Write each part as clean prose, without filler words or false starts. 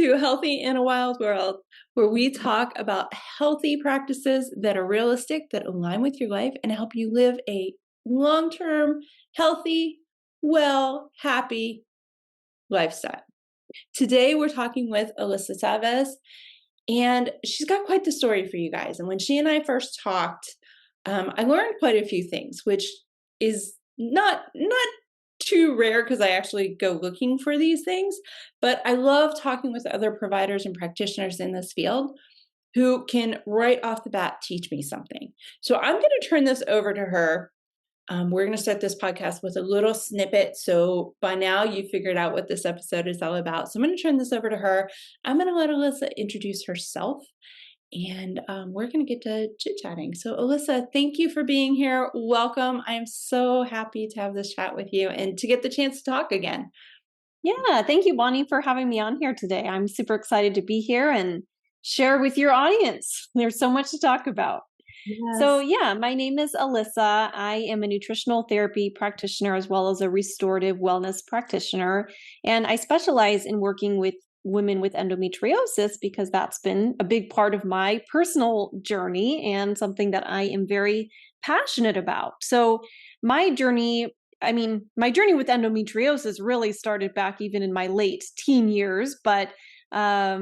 to Healthy in a Wild World, where we talk about healthy practices that are realistic, that align with your life, and help you live a long-term, healthy, well, happy lifestyle. Today, we're talking with Alyssa Chavez, and she's got quite the story for you guys. And when she and I first talked, I learned quite a few things, which is not too rare because I actually go looking for these things. But I love talking with other providers and practitioners in this field who can right off the bat teach me something. So I'm going to turn this over to her. We're going to start this podcast with a little snippet. So by now you figured out what this episode is all about. So I'm going to turn this over to her. I'm going to let Alyssa introduce herself, and we're going to get to chit-chatting. So Alyssa, thank you for being here. Welcome. I am so happy to have this chat with you and to get the chance to talk again. Yeah, thank you, Bonnie, for having me on here today. I'm super excited to be here and share with your audience. There's so much to talk about. So, my name is Alyssa. I am a nutritional therapy practitioner as well as a restorative wellness practitioner. And I specialize in working with women with endometriosis because that's been a big part of my personal journey and something that I am very passionate about. So, my journey my journey with endometriosis really started back even in my late teen years, but I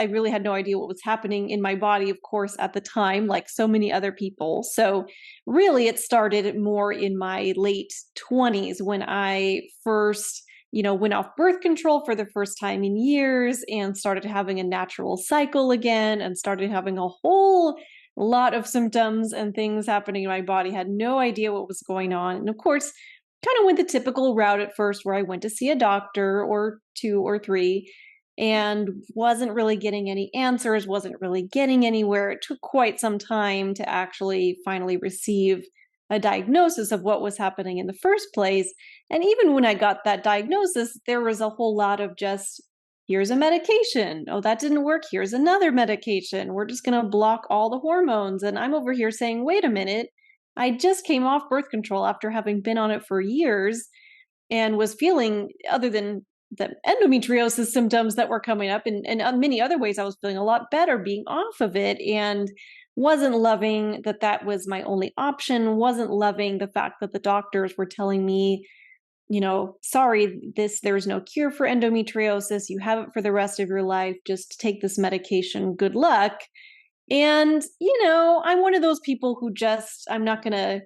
really had no idea what was happening in my body, of course, at the time, like so many other people. So really it started more in my late 20s when I first went off birth control for the first time in years and started having a natural cycle again and started having a whole lot of symptoms and things happening in my body. Had no idea what was going on. And of course, kind of went the typical route at first where I went to see a doctor or two or three and wasn't really getting any answers, wasn't really getting anywhere. It took quite some time to actually finally receive a diagnosis of what was happening in the first place. And even when I got that diagnosis, there was a whole lot of just, here's a medication. Oh, that didn't work. Here's another medication. We're just going to block all the hormones. And I'm over here saying, wait a minute. I just came off birth control after having been on it for years and was feeling, other than the endometriosis symptoms that were coming up, and many other ways, I was feeling a lot better being off of it, and wasn't loving that was my only option, wasn't loving the fact that the doctors were telling me, sorry, there's no cure for endometriosis. You have it for the rest of your life. Just take this medication. Good luck. And, I'm one of those people who I'm not going to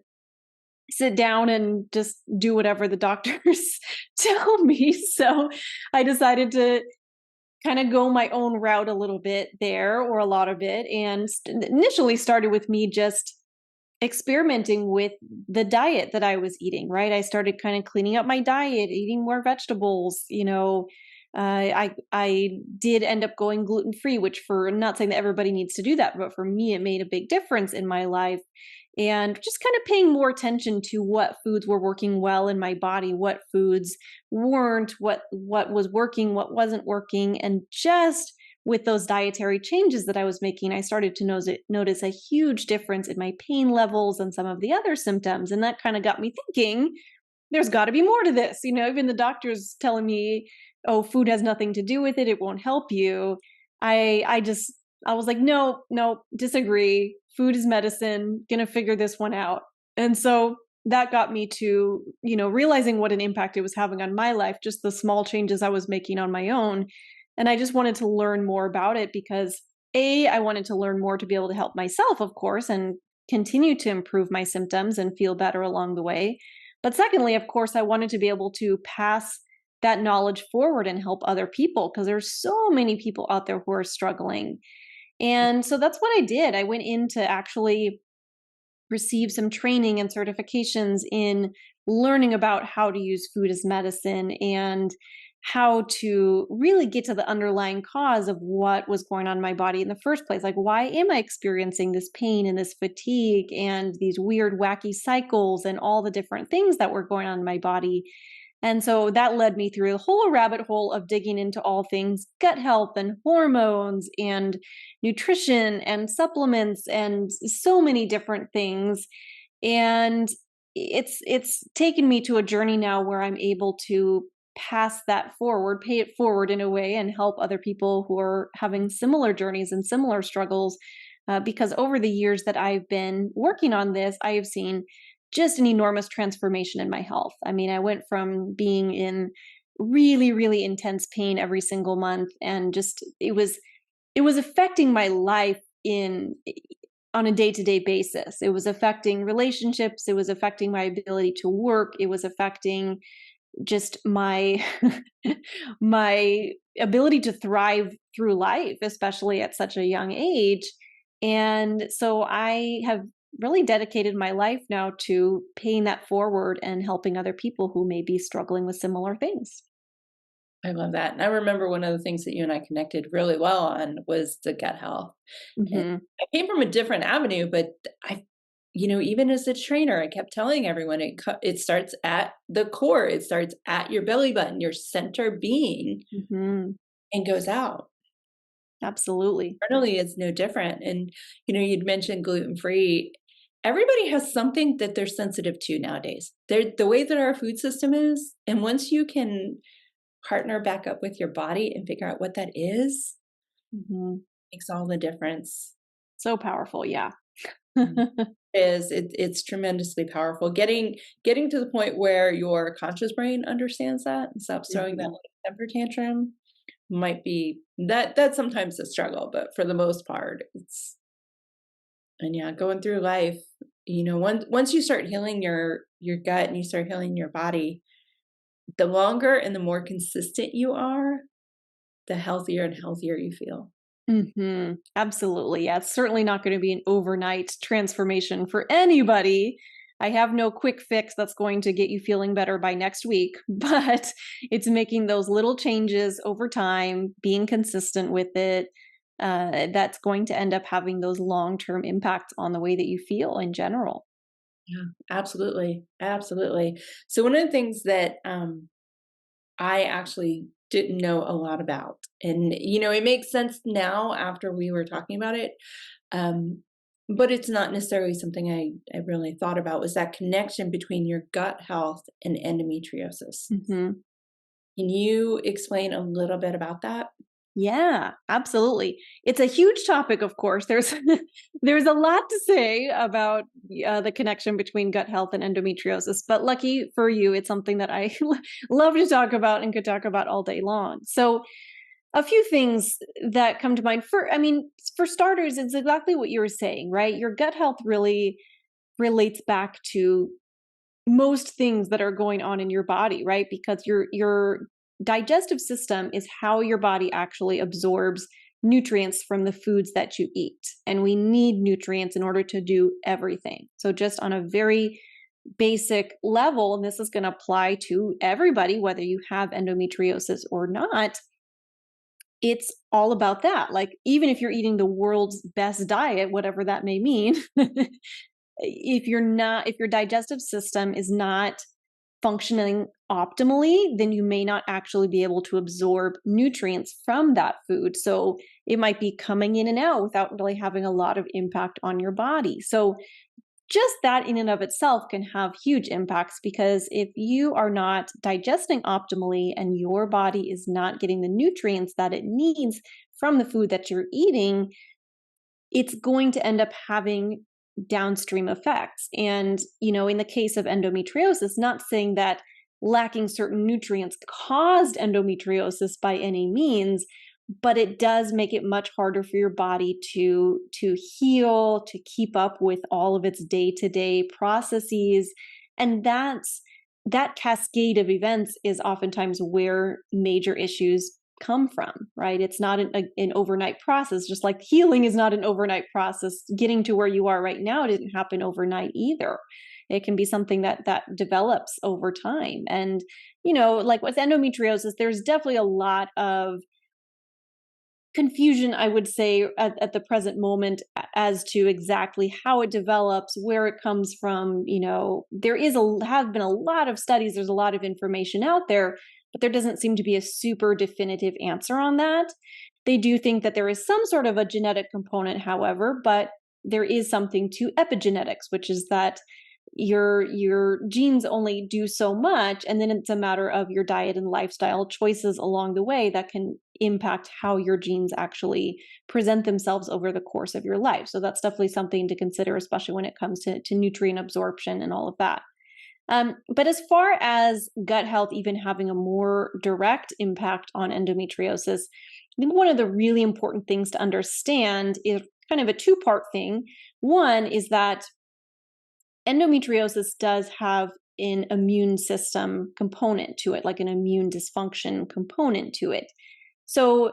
sit down and just do whatever the doctors tell me. So I decided to kind of go my own route a little bit there, or a lot of it. And initially started with me just experimenting with the diet that I was eating, right? I started kind of cleaning up my diet, eating more vegetables, I did end up going gluten-free, which I'm not saying that everybody needs to do that, but for me, it made a big difference in my life. And just kind of paying more attention to what foods were working well in my body, what foods weren't, what was working, what wasn't working. And just with those dietary changes that I was making, I started to notice a huge difference in my pain levels and some of the other symptoms. And that kind of got me thinking, there's got to be more to this. Even the doctors telling me, oh, food has nothing to do with it. It won't help you. I was like, no, disagree. Food is medicine. Gonna figure this one out. And so that got me to, realizing what an impact it was having on my life, just the small changes I was making on my own. And I just wanted to learn more about it because I wanted to learn more to be able to help myself, of course, and continue to improve my symptoms and feel better along the way. But secondly, of course, I wanted to be able to pass that knowledge forward and help other people because there's so many people out there who are struggling. And so that's what I did. I went in to actually receive some training and certifications in learning about how to use food as medicine and how to really get to the underlying cause of what was going on in my body in the first place. Like, why am I experiencing this pain and this fatigue and these weird, wacky cycles and all the different things that were going on in my body? And so that led me through a whole rabbit hole of digging into all things gut health and hormones and nutrition and supplements and so many different things. And it's taken me to a journey now where I'm able to pass that forward, pay it forward in a way, and help other people who are having similar journeys and similar struggles. Because over the years that I've been working on this, I have seen just an enormous transformation in my health. I mean, I went from being in really, really intense pain every single month, and just it was affecting my life in on a day-to-day basis. It was affecting relationships, it was affecting my ability to work, it was affecting just my my ability to thrive through life, especially at such a young age. And so I have really dedicated my life now to paying that forward and helping other people who may be struggling with similar things. I love that. And I remember one of the things that you and I connected really well on was the gut health. And Hmm. I came from a different avenue, but I, even as a trainer, I kept telling everyone it starts at the core. It starts at your belly button, your center being, Hmm. and goes out. Absolutely. Internally, it's no different. And you'd mentioned gluten free. Everybody has something that they're sensitive to nowadays. The way that our food system is, and once you can partner back up with your body and figure out what that is, Hmm. makes all the difference. So powerful. Yeah. Mm. It's tremendously powerful. Getting to the point where your conscious brain understands that and stops throwing that Hmm. like temper tantrum might be that's sometimes a struggle, but for the most part, it's and yeah, going through life, once you start healing your gut and you start healing your body, the longer and the more consistent you are, the healthier and healthier you feel. Absolutely. Yeah, it's certainly not going to be an overnight transformation for anybody. I have no quick fix that's going to get you feeling better by next week, but it's making those little changes over time, being consistent with it. That's going to end up having those long term impacts on the way that you feel in general. Yeah, absolutely. Absolutely. So one of the things that I actually didn't know a lot about, and it makes sense now after we were talking about it. Um, but it's not necessarily something I really thought about was that connection between your gut health and endometriosis. Hmm. Can you explain a little bit about that? Yeah, absolutely. It's a huge topic, of course. There's there's a lot to say about the connection between gut health and endometriosis, but lucky for you, it's something that I love to talk about and could talk about all day long. So, a few things that come to mind. I mean, for starters, it's exactly what you were saying, right? Your gut health really relates back to most things that are going on in your body, right? Because your digestive system is how your body actually absorbs nutrients from the foods that you eat. And we need nutrients in order to do everything. So just on a very basic level, and this is going to apply to everybody whether you have endometriosis or not, it's all about that. Like even if you're eating the world's best diet, whatever that may mean, if your digestive system is not functioning optimally, then you may not actually be able to absorb nutrients from that food. So it might be coming in and out without really having a lot of impact on your body. So just that in and of itself can have huge impacts because if you are not digesting optimally and your body is not getting the nutrients that it needs from the food that you're eating, it's going to end up having downstream effects. And, in the case of endometriosis, not saying that lacking certain nutrients caused endometriosis by any means, but it does make it much harder for your body to heal, to keep up with all of its day-to-day processes. And that cascade of events is oftentimes where major issues come from, right? It's not an overnight process, just like healing is not an overnight process. Getting to where you are right now didn't happen overnight either. It can be something that develops over time. And, like with endometriosis, there's definitely a lot of confusion, I would say, at the present moment as to exactly how it develops, where it comes from. There have been a lot of studies, there's a lot of information out there, but there doesn't seem to be a super definitive answer on that. They do think that there is some sort of a genetic component, however, but there is something to epigenetics, which is that your genes only do so much, and then it's a matter of your diet and lifestyle choices along the way that can impact how your genes actually present themselves over the course of your life. So that's definitely something to consider, especially when it comes to nutrient absorption and all of that. But as far as gut health even having a more direct impact on endometriosis, I think one of the really important things to understand is kind of a two-part thing. One is that endometriosis does have an immune system component to it, like an immune dysfunction component to it. So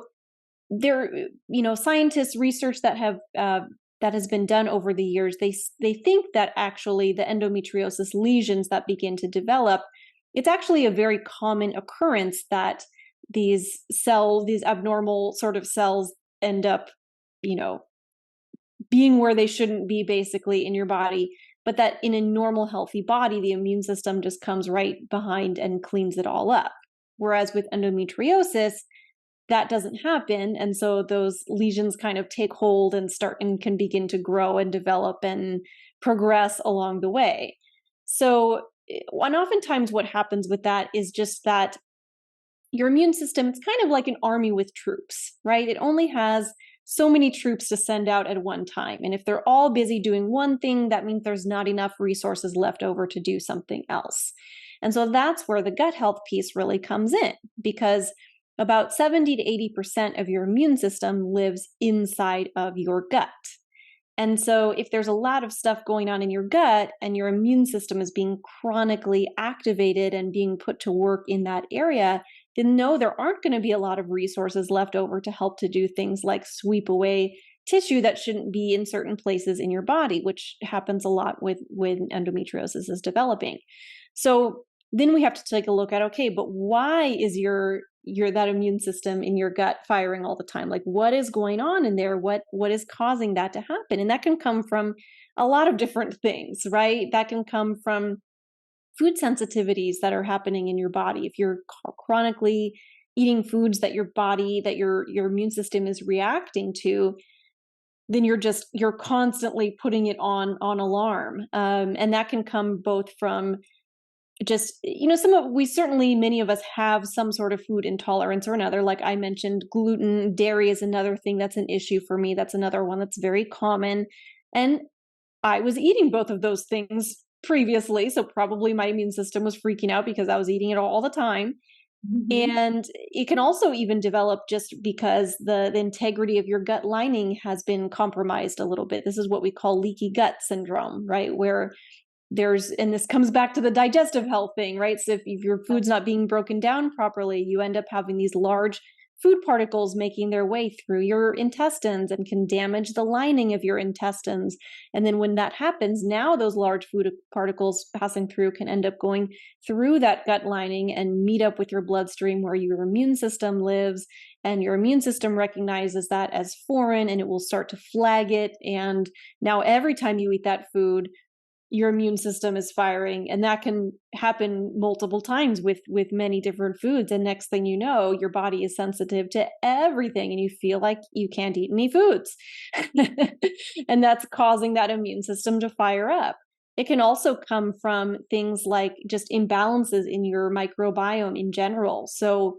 there, scientists research that has been done over the years. They think that actually the endometriosis lesions that begin to develop, it's actually a very common occurrence that these cells, these abnormal sort of cells, end up, being where they shouldn't be, basically, in your body. But that in a normal, healthy body, the immune system just comes right behind and cleans it all up. Whereas with endometriosis, that doesn't happen. And so those lesions kind of take hold and start and can begin to grow and develop and progress along the way. So, and oftentimes what happens with that is just that your immune system, it's kind of like an army with troops, right? It only has so many troops to send out at one time. And if they're all busy doing one thing, that means there's not enough resources left over to do something else. And so that's where the gut health piece really comes in, because about 70 to 80% of your immune system lives inside of your gut. And so if there's a lot of stuff going on in your gut and your immune system is being chronically activated and being put to work in that area, then no, there aren't going to be a lot of resources left over to help to do things like sweep away tissue that shouldn't be in certain places in your body, which happens a lot with when endometriosis is developing. So then we have to take a look at, okay, but why is your that immune system in your gut firing all the time? Like, what is going on in there? What is causing that to happen? And that can come from a lot of different things, right? That can come from food sensitivities that are happening in your body. If you're chronically eating foods that your body, that your immune system is reacting to, then you're constantly putting it on alarm. And that can come both from just, many of us have some sort of food intolerance or another. Like I mentioned, gluten, dairy is another thing that's an issue for me. That's another one that's very common. And I was eating both of those things previously. So probably my immune system was freaking out because I was eating it all the time. Mm-hmm. And it can also even develop just because the integrity of your gut lining has been compromised a little bit. This is what we call leaky gut syndrome, right? Where and this comes back to the digestive health thing, right? So if your food's not being broken down properly, you end up having these large food particles making their way through your intestines and can damage the lining of your intestines. And then when that happens, now those large food particles passing through can end up going through that gut lining and meet up with your bloodstream where your immune system lives. And your immune system recognizes that as foreign and it will start to flag it. And now every time you eat that food, your immune system is firing, and that can happen multiple times with many different foods. And next thing you know, your body is sensitive to everything and you feel like you can't eat any foods. And that's causing that immune system to fire up. It can also come from things like just imbalances in your microbiome in general. So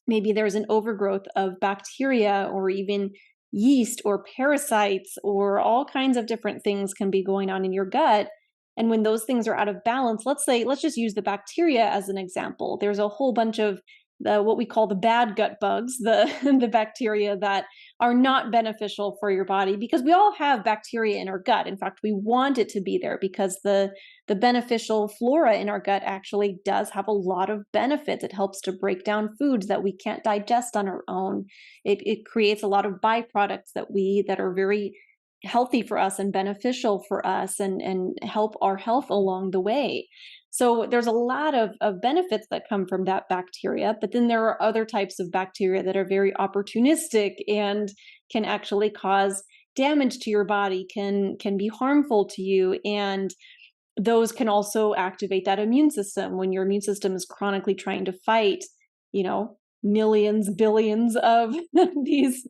maybe there's an overgrowth of bacteria or even yeast or parasites or all kinds of different things can be going on in your gut. And when those things are out of balance, let's just use the bacteria as an example. There's a whole bunch of what we call the bad gut bugs, the bacteria that are not beneficial for your body, because we all have bacteria in our gut. In fact, we want it to be there because the beneficial flora in our gut actually does have a lot of benefits. It helps to break down foods that we can't digest on our own. It creates a lot of byproducts that are very healthy for us and beneficial for us and help our health along the way. So there's a lot of benefits that come from that bacteria, but then there are other types of bacteria that are very opportunistic and can actually cause damage to your body, can be harmful to you. And those can also activate that immune system when your immune system is chronically trying to fight, millions, billions of these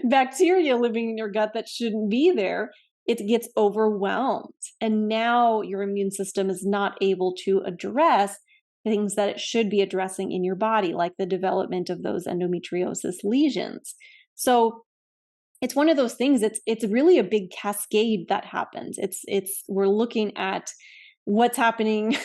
bacteria living in your gut that shouldn't be there. it gets overwhelmed. And now your immune system is not able to address things that it should be addressing in your body, like the development of those endometriosis lesions. So it's one of those things. It's really a big cascade that happens. We're looking at what's happening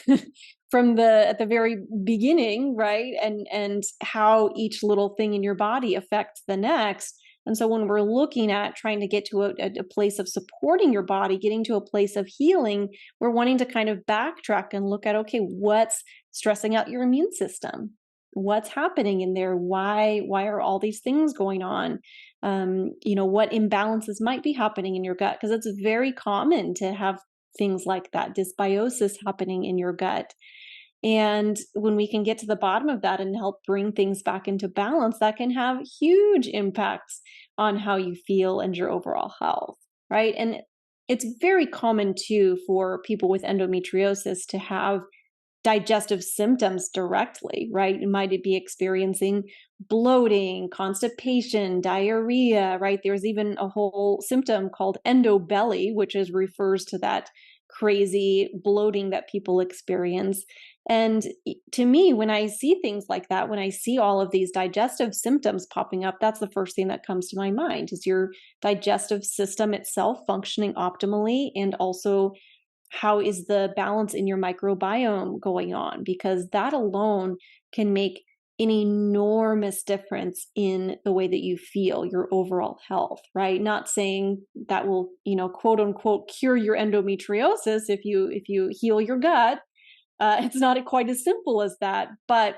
from the very beginning, right? And how each little thing in your body affects the next. And so when we're looking at trying to get to a place of supporting your body, getting to a place of healing, we're wanting to kind of backtrack and look at, okay, what's stressing out your immune system? What's happening in there? Why are all these things going on? What imbalances might be happening in your gut, because it's very common to have things like that dysbiosis happening in your gut. And when we can get to the bottom of that and help bring things back into balance, that can have huge impacts on how you feel and your overall health, right? And it's very common too for people with endometriosis to have digestive symptoms directly, right? You might be experiencing bloating, constipation, diarrhea, right? There's even a whole symptom called endo belly, which refers to that crazy bloating that people experience. And to me, when I see things like that, when I see all of these digestive symptoms popping up, that's the first thing that comes to my mind. Is your digestive system itself functioning optimally? And also, how is the balance in your microbiome going on? Because that alone can make an enormous difference in the way that you feel, your overall health, right? Not saying that will, quote unquote, cure your endometriosis if you heal your gut. It's not quite as simple as that, but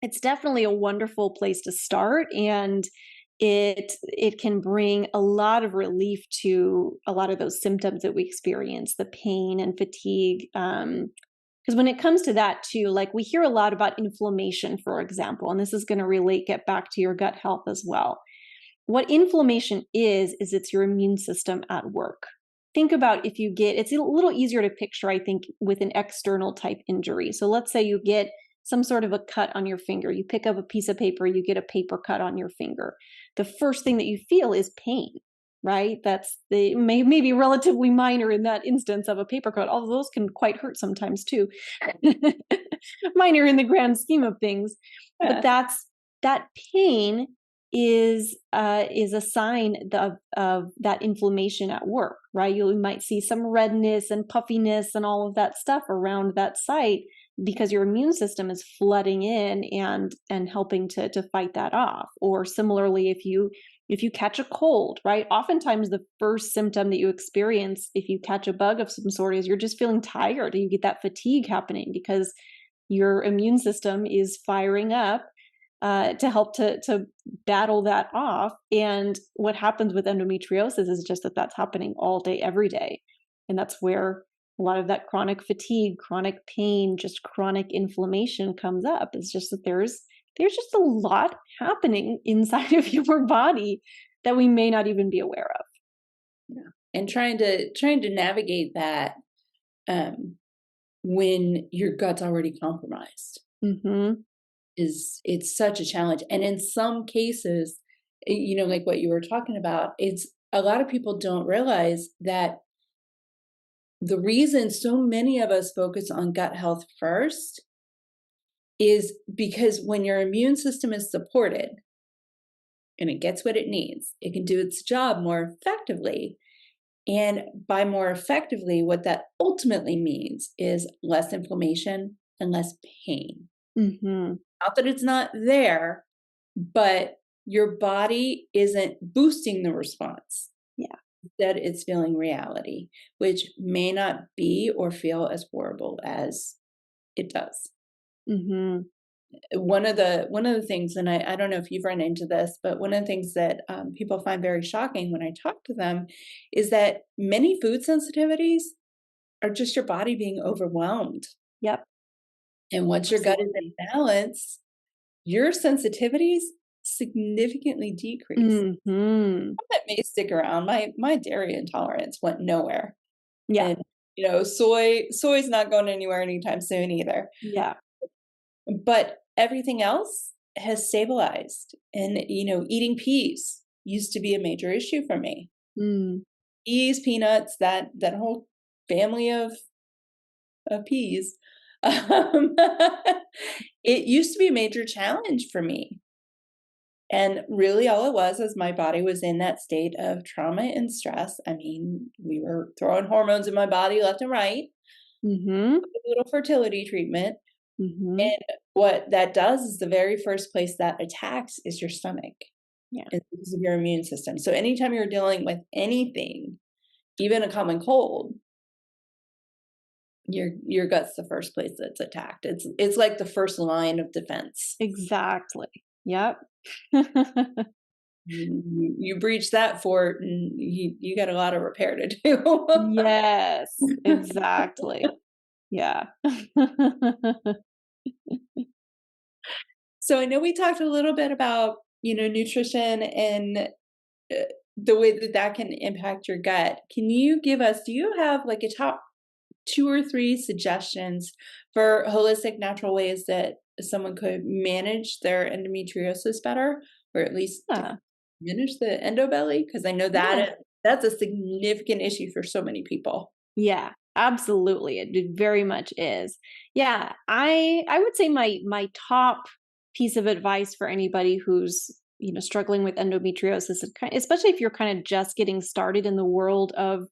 it's definitely a wonderful place to start, and it can bring a lot of relief to a lot of those symptoms that we experience, the pain and fatigue. Because when it comes to that too, like we hear a lot about inflammation, for example, and this is going to get back to your gut health as well. What inflammation is it's your immune system at work. Think about it's a little easier to picture, I think, with an external type injury. So let's say you get some sort of a cut on your finger. You pick up a piece of paper, you get a paper cut on your finger. The first thing that you feel is pain, right? That's maybe relatively minor in that instance of a paper cut, although those can quite hurt sometimes too. Minor in the grand scheme of things. But that pain is a sign of that inflammation at work, right? You might see some redness and puffiness and all of that stuff around that site because your immune system is flooding in and helping to fight that off. Or similarly, if you catch a cold, right? Oftentimes the first symptom that you experience if you catch a bug of some sort is you're just feeling tired. You get that fatigue happening because your immune system is firing up to help to battle that off. And what happens with endometriosis is just that's happening all day, every day. And that's where a lot of that chronic fatigue, chronic pain, just chronic inflammation comes up. It's just that there's just a lot happening inside of your body that we may not even be aware of. Yeah. And trying to navigate that when your gut's already compromised. Mm-hmm. It's such a challenge. And in some cases, like what you were talking about, it's a lot of people don't realize that the reason so many of us focus on gut health first is because when your immune system is supported and it gets what it needs, it can do its job more effectively. And by more effectively, what that ultimately means is less inflammation and less pain. Mm-hmm. Not that it's not there, but your body isn't boosting the response. Yeah. Instead, it's feeling reality, which may not be or feel as horrible as it does. Mm-hmm. One of the things, and I don't know if you've run into this, but one of the things that people find very shocking when I talk to them is that many food sensitivities are just your body being overwhelmed. Yep. And once your gut is in balance, your sensitivities significantly decrease. Mm-hmm. That may stick around. My dairy intolerance went nowhere. Yeah. And soy's not going anywhere anytime soon either. Yeah. But everything else has stabilized. And eating peas used to be a major issue for me. Mm. peas, peanuts, that whole family of peas. Um, it used to be a major challenge for me. And really all it was is my body was in that state of trauma and stress. I mean, we were throwing hormones in my body left and right, Mhm. a little fertility treatment. Mhm. And what that does is the very first place that attacks is your stomach. Yeah. It's because of your immune system. So anytime you're dealing with anything, even a common cold, your gut's the first place that's attacked. It's like the first line of defense. Exactly. Yep. You breach that fort, and you got a lot of repair to do. Yes, exactly. Yeah. So I know we talked a little bit about, nutrition and the way that that can impact your gut. Do you have like a top 2 or 3 suggestions for holistic natural ways that someone could manage their endometriosis better, or at least to Yeah. diminish the endobelly? Because I know Yeah. that's a significant issue for so many people. Yeah, absolutely. It very much is. Yeah, I would say my top piece of advice for anybody who's, struggling with endometriosis, and especially if you're kind of just getting started in the world of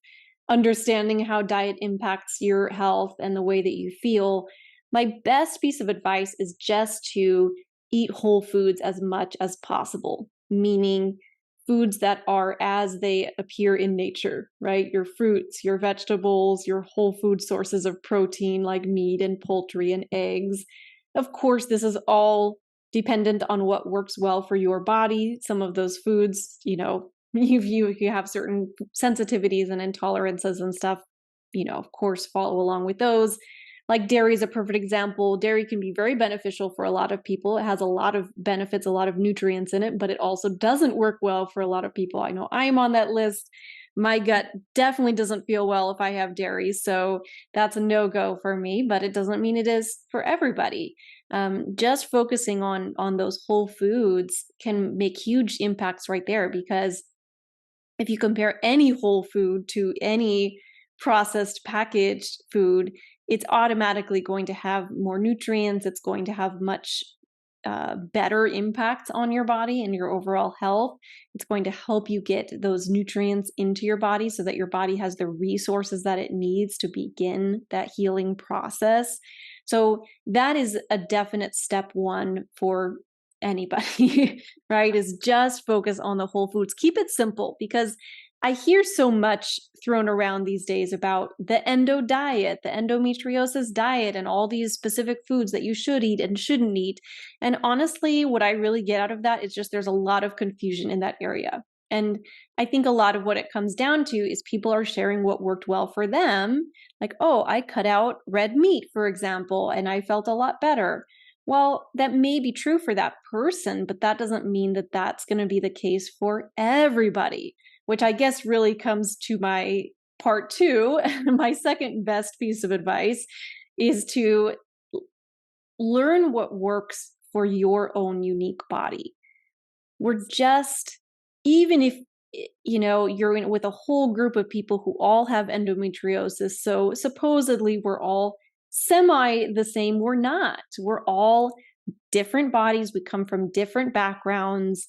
understanding how diet impacts your health and the way that you feel, my best piece of advice is just to eat whole foods as much as possible, meaning foods that are as they appear in nature, right? Your fruits, your vegetables, your whole food sources of protein like meat and poultry and eggs. Of course, this is all dependent on what works well for your body. Some of those foods, you have certain sensitivities and intolerances and stuff, of course, follow along with those. Like dairy is a perfect example. Dairy can be very beneficial for a lot of people. It has a lot of benefits, a lot of nutrients in it, but it also doesn't work well for a lot of people. I know I am on that list. My gut definitely doesn't feel well if I have dairy, so that's a no-go for me, but it doesn't mean it is for everybody. Just focusing on those whole foods can make huge impacts right there, because if you compare any whole food to any processed packaged food, it's automatically going to have more nutrients. It's going to have much better impacts on your body and your overall health. It's going to help you get those nutrients into your body so that your body has the resources that it needs to begin that healing process. So, that is a definite step one for anybody, right? Is just focus on the whole foods. Keep it simple, because I hear so much thrown around these days about the endo diet, the endometriosis diet, and all these specific foods that you should eat and shouldn't eat. And honestly, what I really get out of that is just there's a lot of confusion in that area. And I think a lot of what it comes down to is people are sharing what worked well for them. Like, oh, I cut out red meat, for example, and I felt a lot better. Well, that may be true for that person, but that doesn't mean that that's going to be the case for everybody, which I guess really comes to my part two. My second best piece of advice is to learn what works for your own unique body. We're just, even if you're with a whole group of people who all have endometriosis, so supposedly we're all semi the same, we're not. We're all different bodies, we come from different backgrounds.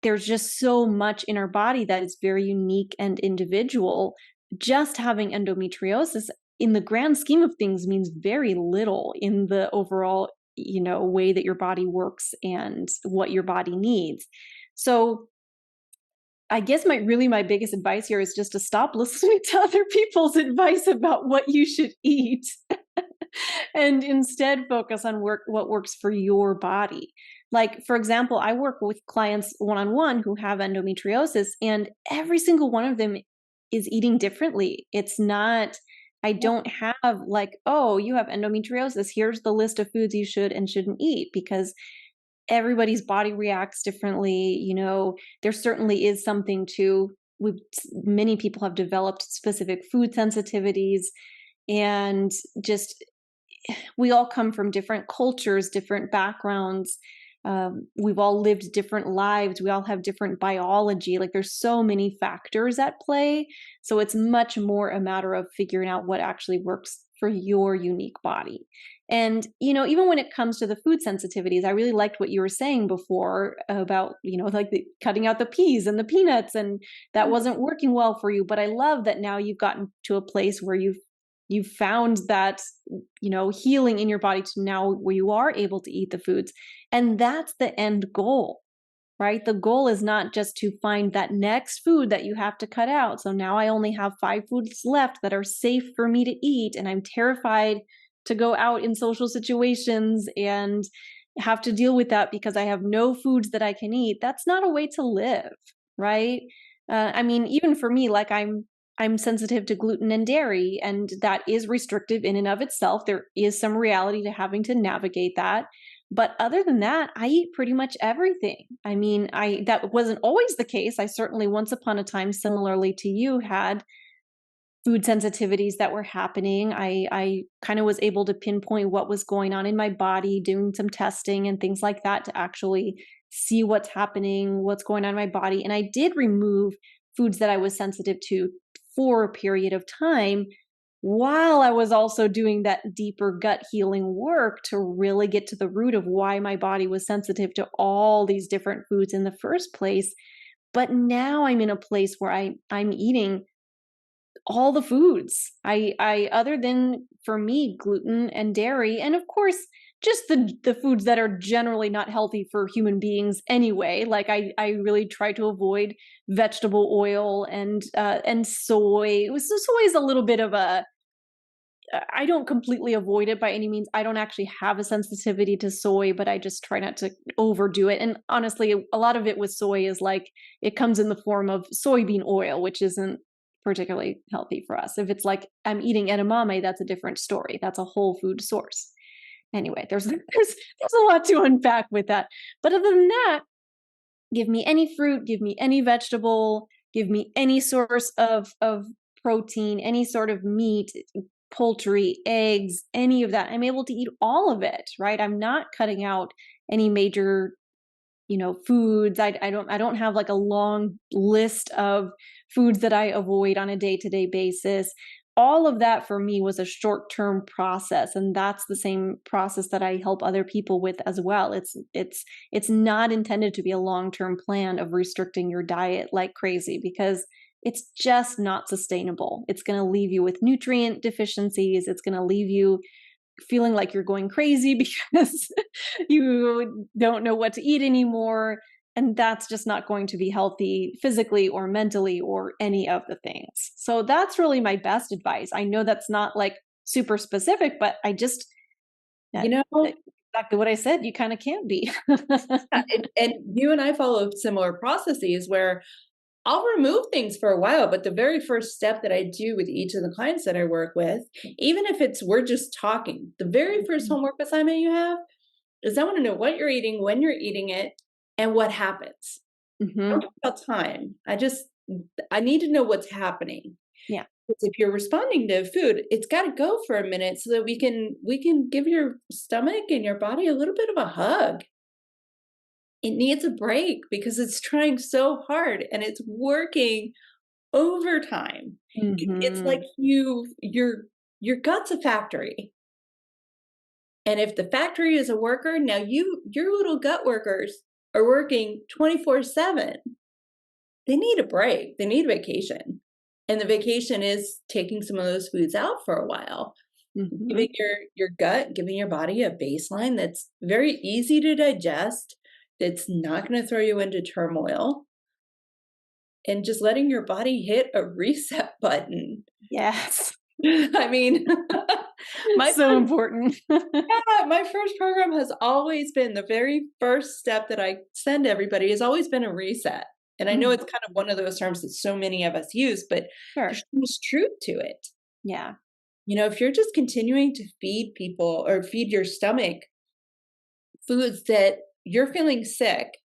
There's just so much in our body that is very unique and individual. Just having endometriosis in the grand scheme of things means very little in the overall way that your body works and what your body needs. So I guess my biggest advice here is just to stop listening to other people's advice about what you should eat and instead focus on what works for your body. Like, for example, I work with clients one on one who have endometriosis, and every single one of them is eating differently. It's not, I don't have like, oh, you have endometriosis. Here's the list of foods you should and shouldn't eat, because everybody's body reacts differently. There certainly is something to, many people have developed specific food sensitivities, and just we all come from different cultures, different backgrounds. we've all lived different lives. We all have different biology. Like there's so many factors at play. So it's much more a matter of figuring out what actually works for your unique body. And, even when it comes to the food sensitivities, I really liked what you were saying before about, like cutting out the peas and the peanuts, and that wasn't working well for you. But I love that now you've gotten to a place where you've found that, healing in your body to now where you are able to eat the foods. And that's the end goal, right? The goal is not just to find that next food that you have to cut out. So now I only have 5 foods left that are safe for me to eat. And I'm terrified to go out in social situations and have to deal with that because I have no foods that I can eat. That's not a way to live, right? I mean, even for me, like I'm sensitive to gluten and dairy, and that is restrictive in and of itself. There is some reality to having to navigate that. But other than that, I eat pretty much everything. I mean, I that wasn't always the case. I certainly once upon a time, similarly to you, had food sensitivities that were happening. I kind of was able to pinpoint what was going on in my body, doing some testing and things like that to actually see what's happening, what's going on in my body. And I did remove foods that I was sensitive to for a period of time while I was also doing that deeper gut healing work to really get to the root of why my body was sensitive to all these different foods in the first place. But now I'm in a place where I'm eating all the foods. I other than for me gluten and dairy, and of course just the foods that are generally not healthy for human beings anyway. Like I really try to avoid vegetable oil and soy. So soy is a little bit of a, I don't completely avoid it by any means. I don't actually have a sensitivity to soy, but I just try not to overdo it. And honestly, a lot of it with soy is like it comes in the form of soybean oil, which isn't particularly healthy for us. If it's like I'm eating edamame, that's a different story. That's a whole food source. Anyway, there's a lot to unpack with that. But other than that, give me any fruit, give me any vegetable, give me any source of protein, any sort of meat, poultry, eggs, any of that. I'm able to eat all of it, right? I'm not cutting out any major, foods. I don't have like a long list of foods that I avoid on a day-to-day basis. All of that for me was a short-term process, and that's the same process that I help other people with as well. It's not intended to be a long-term plan of restricting your diet like crazy, because it's just not sustainable. It's going to leave you with nutrient deficiencies. It's going to leave you feeling like you're going crazy because you don't know what to eat anymore. And that's just not going to be healthy physically or mentally or any of the things. So that's really my best advice. I know that's not like super specific, but I just, You know, exactly what I said, you kind of can't be. and you and I follow similar processes where I'll remove things for a while, but the very first step that I do with each of the clients that I work with, even if it's we're just talking, the very first homework assignment you have is I want to know what you're eating, when you're eating it, and what happens. I don't Hmm. care about time. I need to know what's happening. Yeah. Because if you're responding to food, it's got to go for a minute so that we can give your stomach and your body a little bit of a hug. It needs a break because it's trying so hard and it's working overtime. It's like Hmm. your gut's a factory. And if the factory is a worker, now your little gut workers are working 24/7. They need a break. They need a vacation. And the vacation is taking some of those foods out for a while, Hmm. giving your gut, giving your body a baseline that's very easy to digest, that's not going to throw you into turmoil, and just letting your body hit a reset button. Yes. I mean, my So first important. yeah, my first program has always been the very first step that I send everybody has always been a reset. And I know Mhm. it's kind of one of those terms that so many of us use, but there's Sure. so much truth to it. Yeah. If you're just continuing to feed people or feed your stomach foods that you're feeling sick,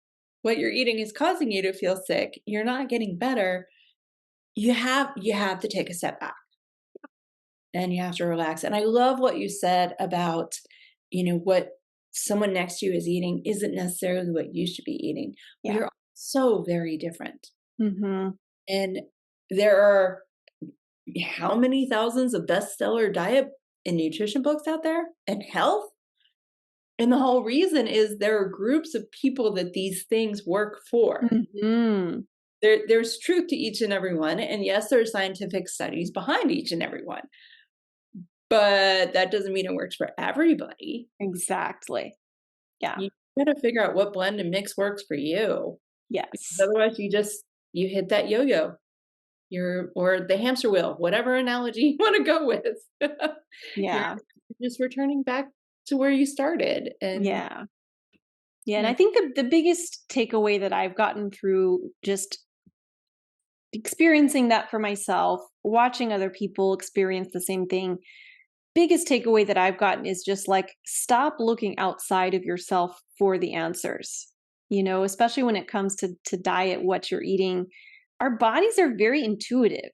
what you're eating is causing you to feel sick, you're not getting better, you have to take a step back and you have to relax. And I love what you said about, what someone next to you is eating isn't necessarily what you should be eating. We Yeah. are so very different. Hmm. And there are how many thousands of bestseller diet and nutrition books out there and health? And the whole reason is there are groups of people that these things work for. Hmm. There's truth to each and every one. And yes, there are scientific studies behind each and every one, but that doesn't mean it works for everybody. Exactly. Yeah. You gotta figure out what blend and mix works for you. Because Yes. otherwise you hit that yo-yo. Or the hamster wheel, whatever analogy you want to go with. You're Yeah. just returning back to where you started. And Yeah. Yeah. And yeah, I think the biggest takeaway that I've gotten through just experiencing that for myself, watching other people experience the same thing, biggest takeaway that I've gotten is just like stop looking outside of yourself for the answers. Especially when it comes to diet, what you're eating. Our bodies are very intuitive,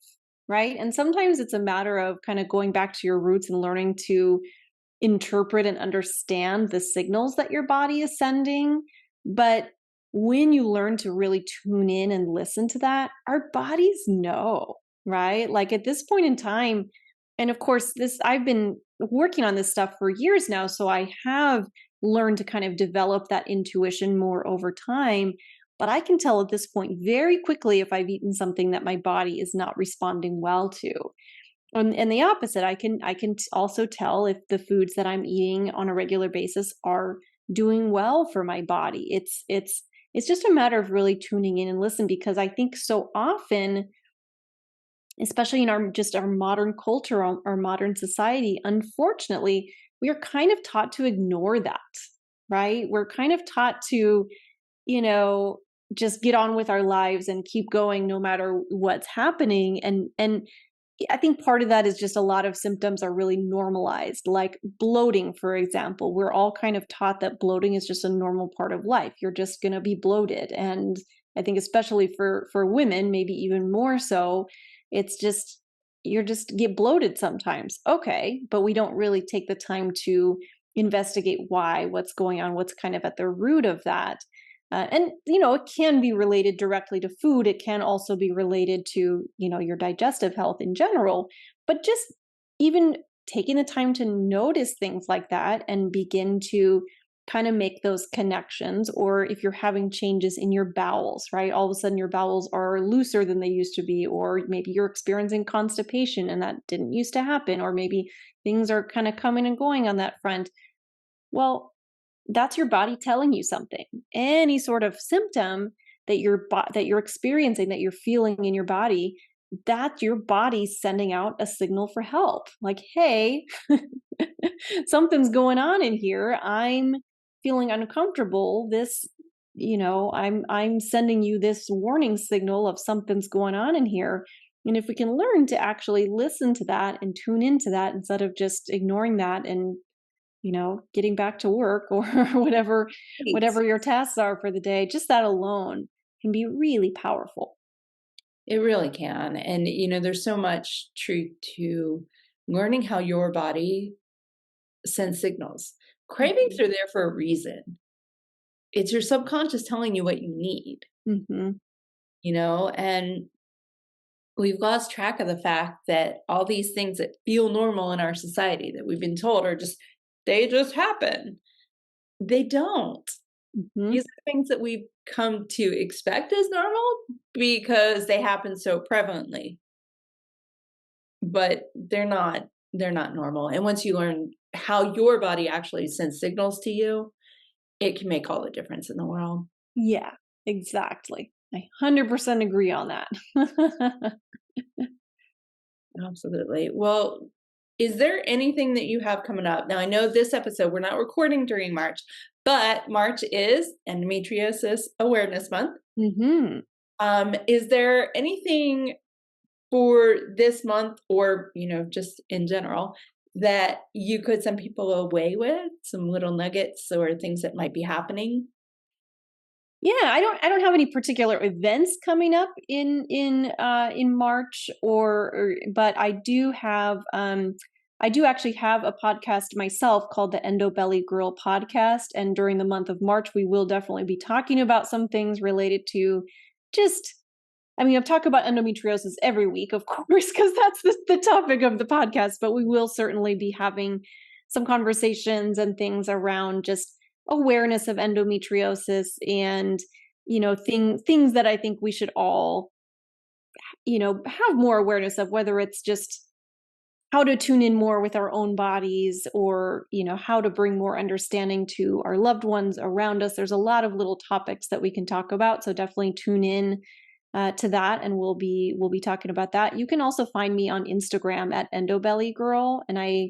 right? And sometimes it's a matter of kind of going back to your roots and learning to interpret and understand the signals that your body is sending. But when you learn to really tune in and listen to that, our bodies know, right? Like at this point in time, and of course, I've been working on this stuff for years now. So I have learned to kind of develop that intuition more over time. But I can tell at this point very quickly if I've eaten something that my body is not responding well to. And the opposite, I can also tell if the foods that I'm eating on a regular basis are doing well for my body. It's just a matter of really tuning in and listen, because I think so often, especially in our modern culture, our modern society, unfortunately, we are kind of taught to ignore that, right? We're kind of taught to, you know, just get on with our lives and keep going no matter what's happening. And I think part of that is just a lot of symptoms are really normalized, like bloating, for example. We're all kind of taught that bloating is just a normal part of life. You're just going to be bloated. And I think especially for women, maybe even more so, it's just you're just get bloated sometimes. Okay, but we don't really take the time to investigate why, what's going on, what's kind of at the root of that. And it can be related directly to food. It can also be related to your digestive health in general. But just even taking the time to notice things like that and begin to kind of make those connections. Or if you're having changes in your bowels, right? All of a sudden your bowels are looser than they used to be, or maybe you're experiencing constipation and that didn't used to happen, or maybe things are kind of coming and going on that front. Well, that's your body telling you something. Any sort of symptom that that you're experiencing, that you're feeling in your body, that's your body sending out a signal for help. Like, hey, something's going on in here. I'm feeling uncomfortable. I'm sending you this warning signal of something's going on in here. And if we can learn to actually listen to that and tune into that instead of just ignoring that and getting back to work or whatever right. whatever your tasks are for the day, just that alone can be really powerful. It really can. And there's so much truth to learning how your body sends signals. Cravings Mhm. are there for a reason. It's your subconscious telling you what you need, Mhm. and we've lost track of the fact that all these things that feel normal in our society that we've been told they just happen. They don't. Mhm. These are things that we've come to expect as normal because they happen so prevalently, but they're not normal. And once you learn how your body actually sends signals to you, it can make all the difference in the world. Yeah, exactly. I 100% agree on that. Absolutely. Well, is there anything that you have coming up? Now, I know this episode, we're not recording during March, but March is Endometriosis Awareness Month. Mhm. Is there anything for this month or, just in general that you could send people away with, some little nuggets or things that might be happening? Yeah, I don't have any particular events coming up in March, but I do have I do actually have a podcast myself called the Endo Belly Girl podcast. And during the month of March, we will definitely be talking about some things related to just, I mean, I've talked about endometriosis every week, of course, because that's the topic of the podcast, but we will certainly be having some conversations and things around just awareness of endometriosis and, things that I think we should all, have more awareness of, whether it's just how to tune in more with our own bodies or, how to bring more understanding to our loved ones around us. There's a lot of little topics that we can talk about. So definitely tune in to that, and we'll be talking about that. You can also find me on Instagram at endobellygirl, and I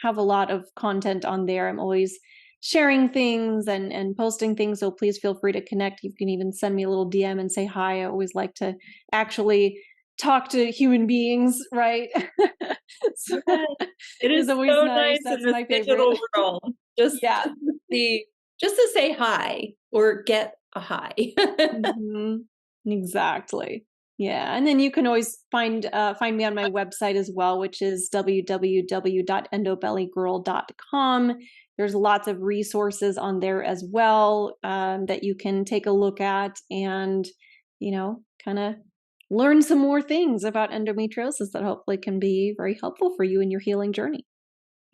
have a lot of content on there. I'm always sharing things and posting things, so please feel free to connect. You can even send me a little DM and say hi. I always like to actually talk to human beings, right? So, Yes, it is it's always so nice. nice in That's this my favorite. digital world. Just Yeah. just to see, just to say hi or get a hi. Mhm. Exactly. Yeah, and then you can always find me on my website as well, which is www.endobellygirl.com. There's lots of resources on there as well, that you can take a look at and, kind of learn some more things about endometriosis that hopefully can be very helpful for you in your healing journey.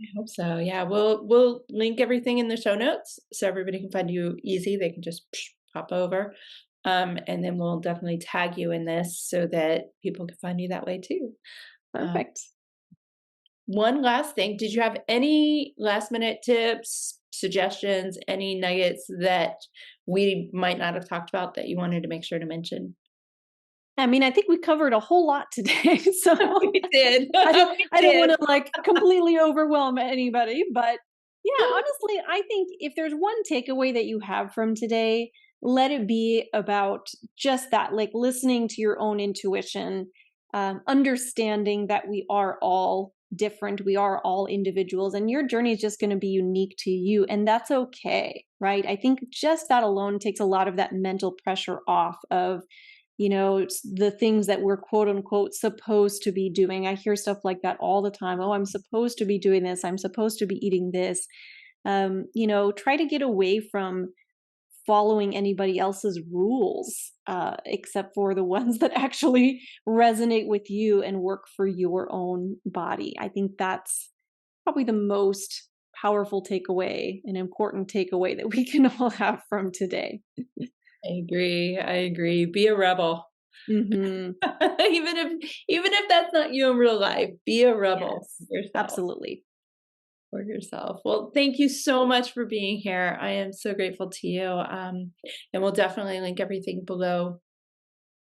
I hope so. Yeah, we'll link everything in the show notes so everybody can find you easy. They can just pop over. And then we'll definitely tag you in this so that people can find you that way too. Uh, Perfect. one last thing, did you have any last minute tips, suggestions, any nuggets that we might not have talked about that you wanted to make sure to mention? I mean, I think we covered a whole lot today, so We did. I don't We I don't did. wanna, like, completely overwhelm anybody, but, yeah, honestly, I think if there's one takeaway that you have from today, let it be about just that, like, listening to your own intuition, understanding that we are all different, we are all individuals, and your journey is just gonna be unique to you, and that's okay, right? I think just that alone takes a lot of that mental pressure off of, the things that we're quote unquote supposed to be doing. I hear stuff like that all the time. Oh, I'm supposed to be doing this. I'm supposed to be eating this. Try to get away from following anybody else's rules, except for the ones that actually resonate with you and work for your own body. I think that's probably the most powerful takeaway, an important takeaway that we can all have from today. I agree. I agree. Be a rebel. Hmm. Even if that's not you in real life, be a rebel Yes, yourself. absolutely. For yourself. Well, thank you so much for being here. I am so grateful to you. And we'll definitely link everything below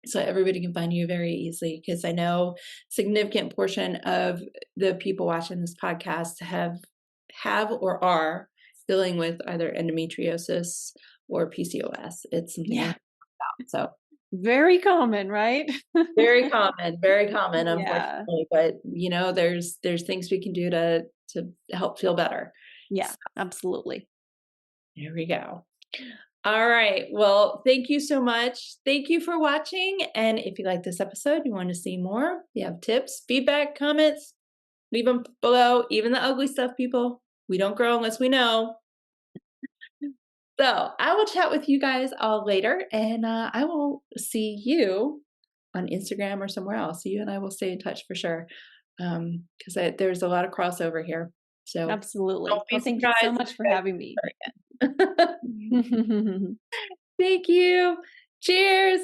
so everybody can find you very easily, because I know significant portion of the people watching this podcast have or are dealing with either endometriosis or PCOS. It's something I Yeah, know about. So very common, right? very common, Yeah, unfortunately. But there's things we can do to help feel better. yeah, absolutely. There we go. All right. Well, thank you so much. Thank you for watching. And if you like this episode, you want to see more, you have tips, feedback, comments, leave them below. Even the ugly stuff, people. We don't grow unless we know. So I will chat with you guys all later, and I will see you on Instagram or somewhere else. You and I will stay in touch for sure, because there's a lot of crossover here. So don't Absolutely. be Well, thank you so surprised if much for you having me. guys. Thank you. Cheers.